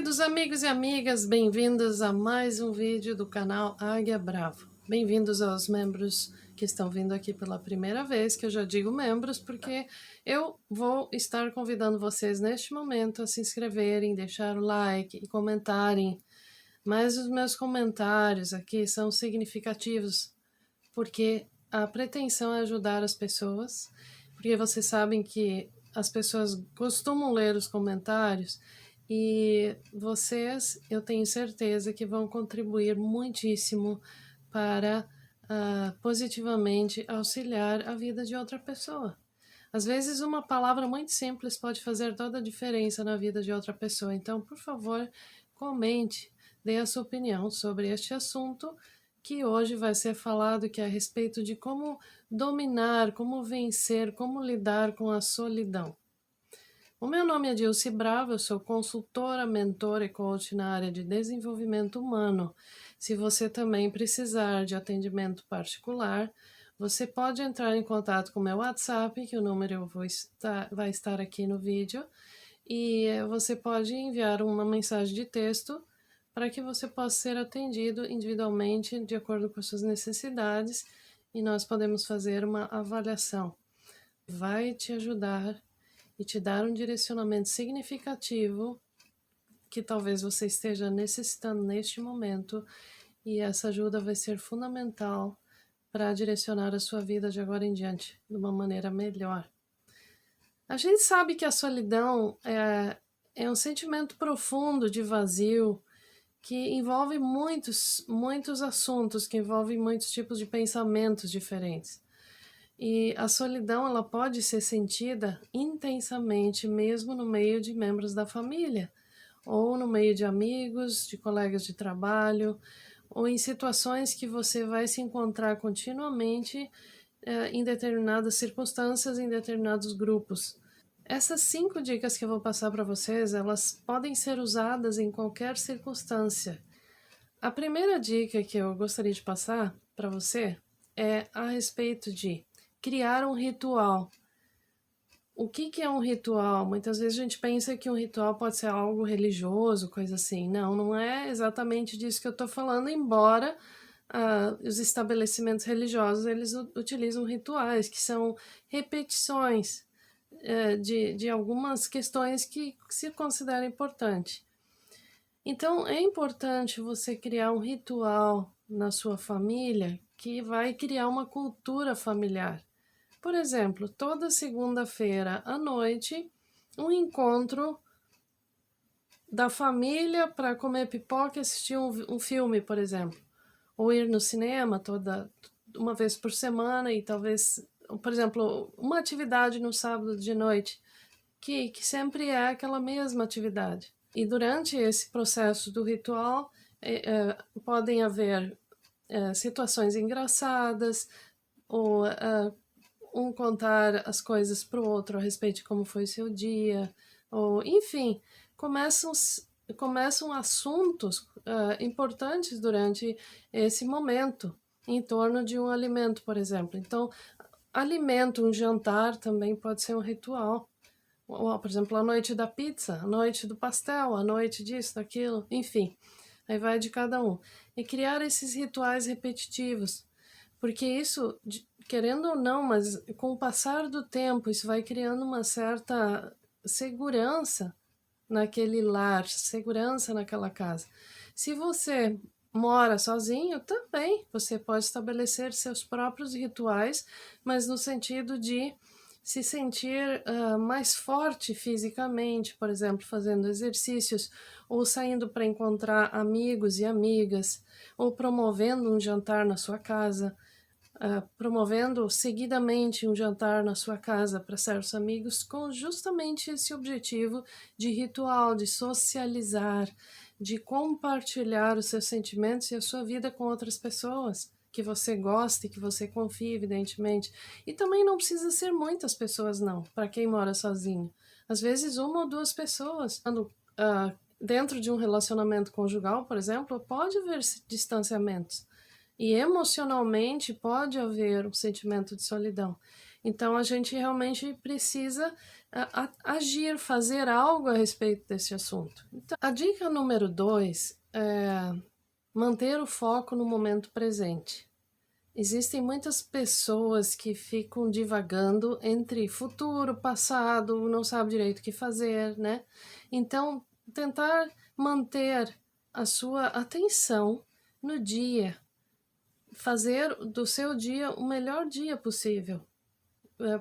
Queridos amigos e amigas, bem-vindos a mais um vídeo do canal Águia Bravo. Bem-vindos aos membros que estão vindo aqui pela primeira vez, que eu já digo membros, porque eu vou estar convidando vocês neste momento a se inscreverem, deixar o like e comentarem. Mas os meus comentários aqui são significativos, porque a pretensão é ajudar as pessoas, porque vocês sabem que as pessoas costumam ler os comentários e vocês, eu tenho certeza que vão contribuir muitíssimo para positivamente auxiliar a vida de outra pessoa. Às vezes uma palavra muito simples pode fazer toda a diferença na vida de outra pessoa. Então, por favor, comente, dê a sua opinião sobre este assunto que hoje vai ser falado, que é a respeito de como dominar, como vencer, como lidar com a solidão. O meu nome é Dilce Bravo, eu sou consultora, mentora e coach na área de desenvolvimento humano. Se você também precisar de atendimento particular, você pode entrar em contato com o meu WhatsApp, que o número vai estar aqui no vídeo, e você pode enviar uma mensagem de texto para que você possa ser atendido individualmente de acordo com as suas necessidades e nós podemos fazer uma avaliação. Vai te ajudar e te dar um direcionamento significativo que talvez você esteja necessitando neste momento, e essa ajuda vai ser fundamental para direcionar a sua vida de agora em diante de uma maneira melhor. A gente sabe que a solidão é um sentimento profundo de vazio que envolve muitos assuntos, que envolve muitos tipos de pensamentos diferentes. E a solidão, ela pode ser sentida intensamente mesmo no meio de membros da família, ou no meio de amigos, de colegas de trabalho, ou em situações que você vai se encontrar continuamente em determinadas circunstâncias, em determinados grupos. Essas 5 dicas que eu vou passar para vocês, elas podem ser usadas em qualquer circunstância. A primeira dica que eu gostaria de passar para você é a respeito de criar um ritual. O que é um ritual? Muitas vezes a gente pensa que um ritual pode ser algo religioso, coisa assim. Não, não é exatamente disso que eu estou falando, embora os estabelecimentos religiosos eles utilizam rituais, que são repetições de algumas questões que se consideram importantes. Então, é importante você criar um ritual na sua família que vai criar uma cultura familiar. Por exemplo, toda segunda-feira à noite, um encontro da família para comer pipoca e assistir um filme, por exemplo. Ou ir no cinema uma vez por semana e talvez, por exemplo, uma atividade no sábado de noite, que sempre é aquela mesma atividade. E durante esse processo do ritual, podem haver situações engraçadas, ou um contar as coisas para o outro a respeito de como foi o seu dia, ou enfim, começam assuntos importantes durante esse momento, em torno de um alimento, por exemplo. Então, alimento, um jantar também pode ser um ritual. Por exemplo, a noite da pizza, a noite do pastel, a noite disso, daquilo, enfim. Aí vai de cada um. E criar esses rituais repetitivos, porque isso, querendo ou não, mas com o passar do tempo, isso vai criando uma certa segurança naquele lar, segurança naquela casa. Se você mora sozinho, também você pode estabelecer seus próprios rituais, mas no sentido de se sentir mais forte fisicamente, por exemplo, fazendo exercícios, ou saindo para encontrar amigos e amigas, ou promovendo um jantar na sua casa, promovendo seguidamente um jantar na sua casa para certos amigos, com justamente esse objetivo de ritual, de socializar, de compartilhar os seus sentimentos e a sua vida com outras pessoas que você gosta e que você confia, evidentemente. E também não precisa ser muitas pessoas, não, para quem mora sozinho. Às vezes, 1 ou 2 pessoas. Dentro de um relacionamento conjugal, por exemplo, pode haver distanciamentos. E emocionalmente pode haver um sentimento de solidão. Então a gente realmente precisa agir, fazer algo a respeito desse assunto. Então, a dica número 2 é manter o foco no momento presente. Existem muitas pessoas que ficam divagando entre futuro, passado, não sabe direito o que fazer, né? Então, tentar manter a sua atenção no dia, fazer do seu dia o melhor dia possível.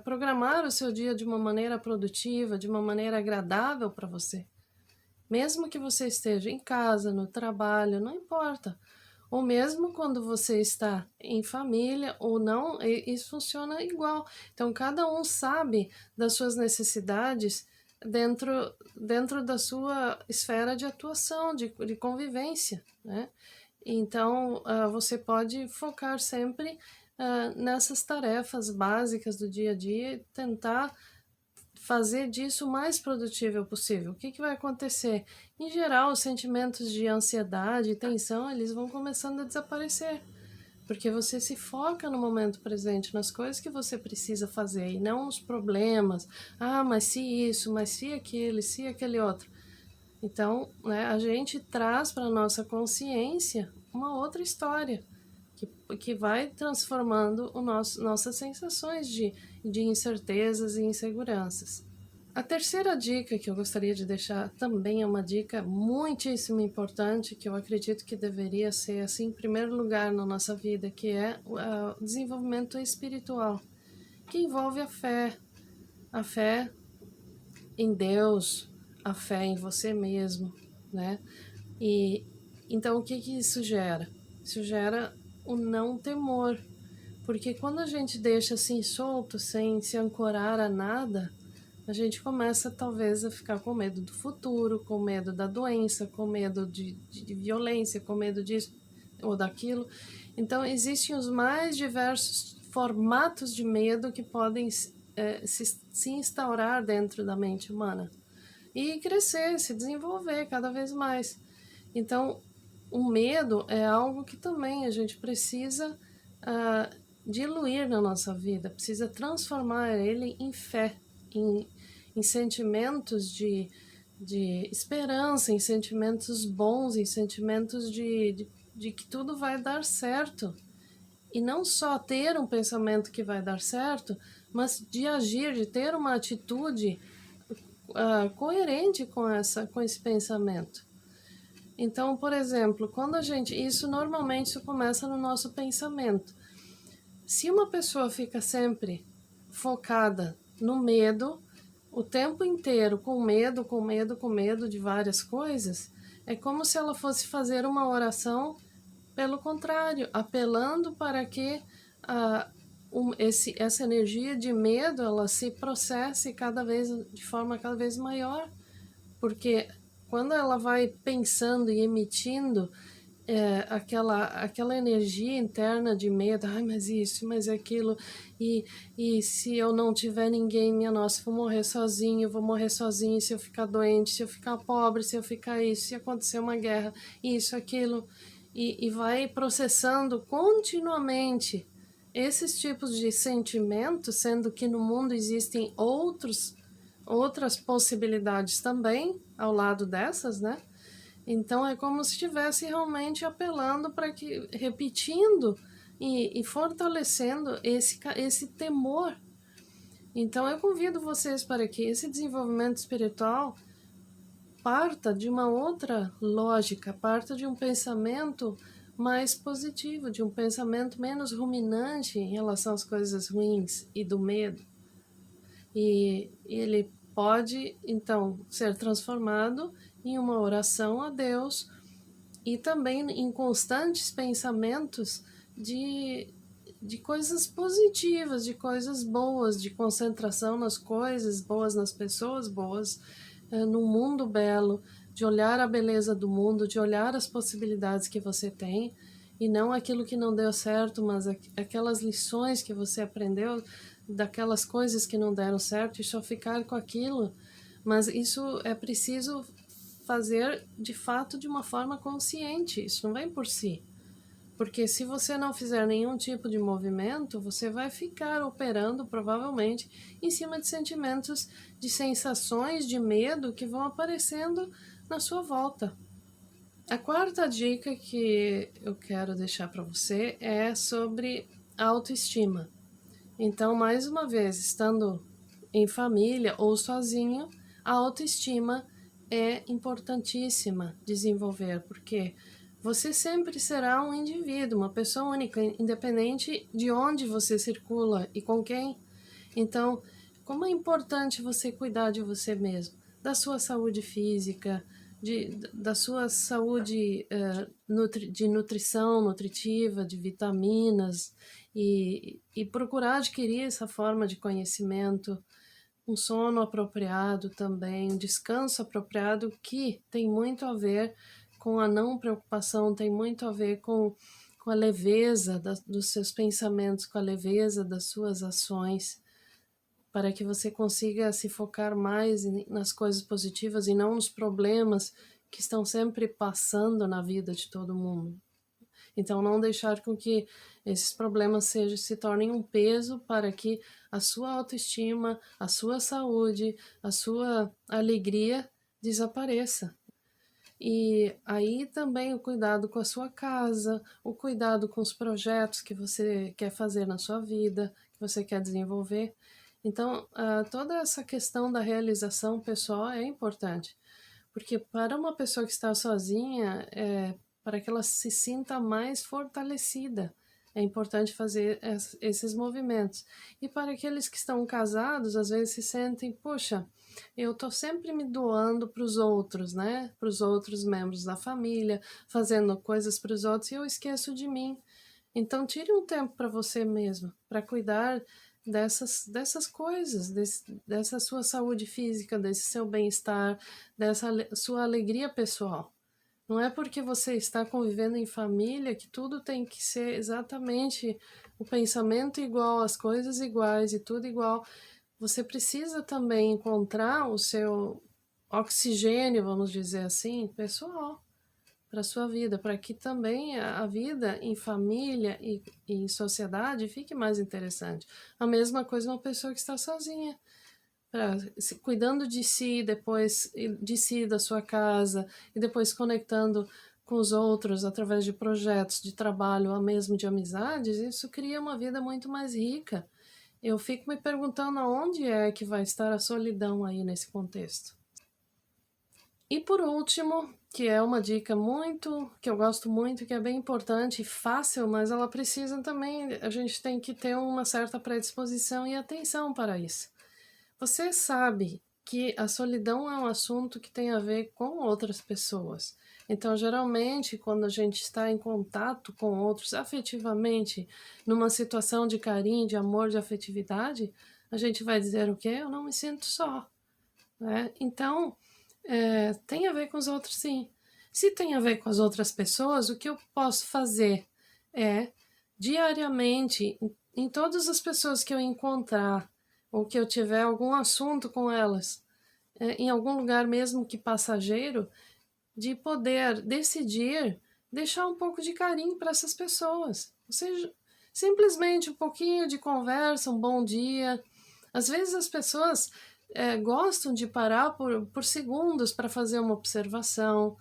Programar o seu dia de uma maneira produtiva, de uma maneira agradável para você. Mesmo que você esteja em casa, no trabalho, não importa. Ou mesmo quando você está em família ou não, isso funciona igual. Então, cada um sabe das suas necessidades dentro da sua esfera de atuação, de convivência, né? Então, você pode focar sempre nessas tarefas básicas do dia a dia e tentar fazer disso o mais produtivo possível. O que vai acontecer? Em geral, os sentimentos de ansiedade e tensão, eles vão começando a desaparecer, porque você se foca no momento presente, nas coisas que você precisa fazer, e não nos problemas. Ah, mas se isso, mas se aquele outro. Então, né, a gente traz para a nossa consciência uma outra história, que vai transformando nossas sensações de incertezas e inseguranças. A terceira dica que eu gostaria de deixar também é uma dica muitíssimo importante, que eu acredito que deveria ser assim em primeiro lugar na nossa vida, que é o desenvolvimento espiritual, que envolve a fé em Deus, a fé em você mesmo, né? E então o que isso gera? Isso gera o não temor, porque quando a gente deixa assim solto, sem se ancorar a nada, a gente começa talvez a ficar com medo do futuro, com medo da doença, com medo de violência, com medo disso ou daquilo. Então existem os mais diversos formatos de medo que podem se instaurar dentro da mente humana e crescer, se desenvolver cada vez mais. Então, o medo é algo que também a gente precisa diluir na nossa vida, precisa transformar ele em fé, em sentimentos de esperança, em sentimentos bons, em sentimentos de que tudo vai dar certo. E não só ter um pensamento que vai dar certo, mas de agir, de ter uma atitude coerente com esse pensamento. Então, por exemplo, quando isso normalmente isso começa no nosso pensamento. Se uma pessoa fica sempre focada no medo, o tempo inteiro com medo, com medo, com medo de várias coisas, é como se ela fosse fazer uma oração pelo contrário, apelando para que essa energia de medo ela se processe de forma cada vez maior, porque quando ela vai pensando e emitindo aquela energia interna de medo, ai, mas isso, mas aquilo, e se eu não tiver ninguém, minha nossa, vou morrer sozinho, se eu ficar doente, se eu ficar pobre, se eu ficar isso, se acontecer uma guerra, isso, aquilo, e vai processando continuamente esses tipos de sentimentos, sendo que no mundo existem outras possibilidades também ao lado dessas, né? Então é como se estivesse realmente apelando para que, repetindo e fortalecendo esse temor. Então eu convido vocês para que esse desenvolvimento espiritual parta de uma outra lógica, parta de um pensamento mais positivo, de um pensamento menos ruminante em relação às coisas ruins e do medo. E ele pode, então, ser transformado em uma oração a Deus e também em constantes pensamentos de coisas positivas, de coisas boas, de concentração nas coisas boas, nas pessoas boas, num mundo belo, de olhar a beleza do mundo, de olhar as possibilidades que você tem, e não aquilo que não deu certo, mas aquelas lições que você aprendeu daquelas coisas que não deram certo e só ficar com aquilo. Mas isso é preciso fazer de fato de uma forma consciente, isso não vem por si. Porque se você não fizer nenhum tipo de movimento, você vai ficar operando provavelmente em cima de sentimentos, de sensações de medo que vão aparecendo na sua volta. A quarta dica que eu quero deixar para você é sobre autoestima. Então, mais uma vez, estando em família ou sozinho, a autoestima é importantíssima desenvolver, porque você sempre será um indivíduo, uma pessoa única, independente de onde você circula e com quem. Então, como é importante você cuidar de você mesmo, da sua saúde física, da sua saúde de nutrição nutritiva, de vitaminas, e procurar adquirir essa forma de conhecimento, um sono apropriado também, um descanso apropriado, que tem muito a ver com a não preocupação, tem muito a ver com a leveza dos seus pensamentos, com a leveza das suas ações, para que você consiga se focar mais nas coisas positivas e não nos problemas que estão sempre passando na vida de todo mundo. Então, não deixar com que esses problemas se tornem um peso para que a sua autoestima, a sua saúde, a sua alegria desapareça. E aí também o cuidado com a sua casa, o cuidado com os projetos que você quer fazer na sua vida, que você quer desenvolver. Então, toda essa questão da realização pessoal é importante, porque para uma pessoa que está sozinha, para que ela se sinta mais fortalecida, é importante fazer esses movimentos. E para aqueles que estão casados, às vezes se sentem, poxa, eu estou sempre me doando para os outros, né? Para os outros membros da família, fazendo coisas para os outros e eu esqueço de mim. Então, tire um tempo para você mesmo, para cuidar dessas coisas, dessa sua saúde física, desse seu bem-estar, dessa sua alegria pessoal. Não é porque você está convivendo em família que tudo tem que ser exatamente o pensamento igual, as coisas iguais e tudo igual. Você precisa também encontrar o seu oxigênio, vamos dizer assim, pessoal, para a sua vida, para que também a vida em família e em sociedade fique mais interessante. A mesma coisa uma pessoa que está sozinha, cuidando de si, depois de si, da sua casa, e depois conectando com os outros através de projetos de trabalho ou mesmo de amizades, isso cria uma vida muito mais rica. Eu fico me perguntando aonde é que vai estar a solidão aí nesse contexto. E por último, que é uma dica que eu gosto muito, que é bem importante e fácil, mas ela precisa também, a gente tem que ter uma certa predisposição e atenção para isso. Você sabe que a solidão é um assunto que tem a ver com outras pessoas. Então, geralmente, quando a gente está em contato com outros afetivamente, numa situação de carinho, de amor, de afetividade, a gente vai dizer o quê? Eu não me sinto só, né? Então, tem a ver com os outros, sim. Se tem a ver com as outras pessoas, o que eu posso fazer é, diariamente, em todas as pessoas que eu encontrar, ou que eu tiver algum assunto com elas, em algum lugar mesmo que passageiro, de poder decidir deixar um pouco de carinho para essas pessoas. Ou seja, simplesmente um pouquinho de conversa, um bom dia. Às vezes as pessoas gostam de parar por segundos para fazer uma observação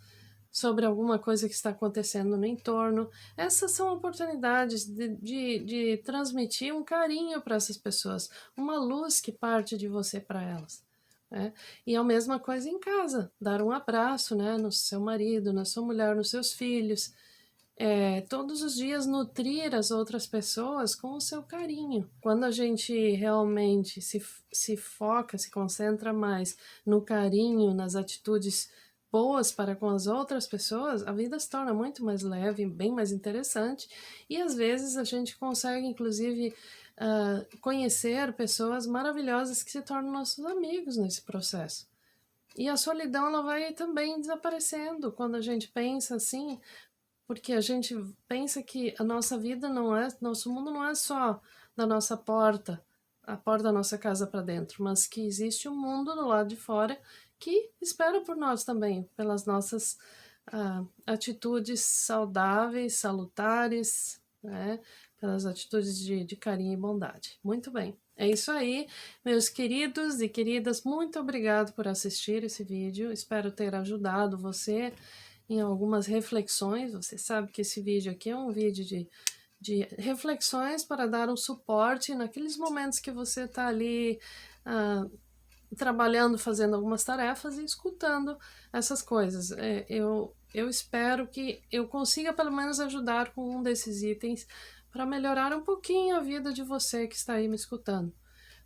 sobre alguma coisa que está acontecendo no entorno. Essas são oportunidades de transmitir um carinho para essas pessoas, uma luz que parte de você para elas. Né? E a mesma coisa em casa, dar um abraço, né, no seu marido, na sua mulher, nos seus filhos. Todos os dias nutrir as outras pessoas com o seu carinho. Quando a gente realmente se foca, se concentra mais no carinho, nas atitudes boas para com as outras pessoas, a vida se torna muito mais leve, bem mais interessante, e às vezes a gente consegue, inclusive, conhecer pessoas maravilhosas que se tornam nossos amigos nesse processo. E a solidão, ela vai também desaparecendo quando a gente pensa assim, porque a gente pensa que a nossa vida não é, nosso mundo não é só da nossa porta, a porta da nossa casa para dentro, mas que existe um mundo do lado de fora que espera por nós também, pelas nossas atitudes saudáveis, salutares, né? Pelas atitudes de carinho e bondade. Muito bem. É isso aí, meus queridos e queridas, muito obrigado por assistir esse vídeo, espero ter ajudado você em algumas reflexões. Você sabe que esse vídeo aqui é um vídeo de reflexões para dar um suporte naqueles momentos que você está ali trabalhando, fazendo algumas tarefas e escutando essas coisas. Eu espero que eu consiga pelo menos ajudar com um desses itens para melhorar um pouquinho a vida de você que está aí me escutando.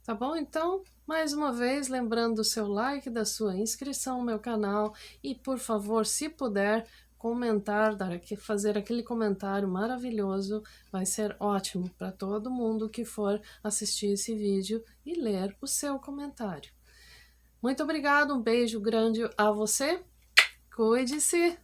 Tá bom? Então, mais uma vez, lembrando do seu like, da sua inscrição no meu canal e, por favor, se puder, comentar, fazer aquele comentário maravilhoso, vai ser ótimo para todo mundo que for assistir esse vídeo e ler o seu comentário. Muito obrigado, um beijo grande a você, cuide-se!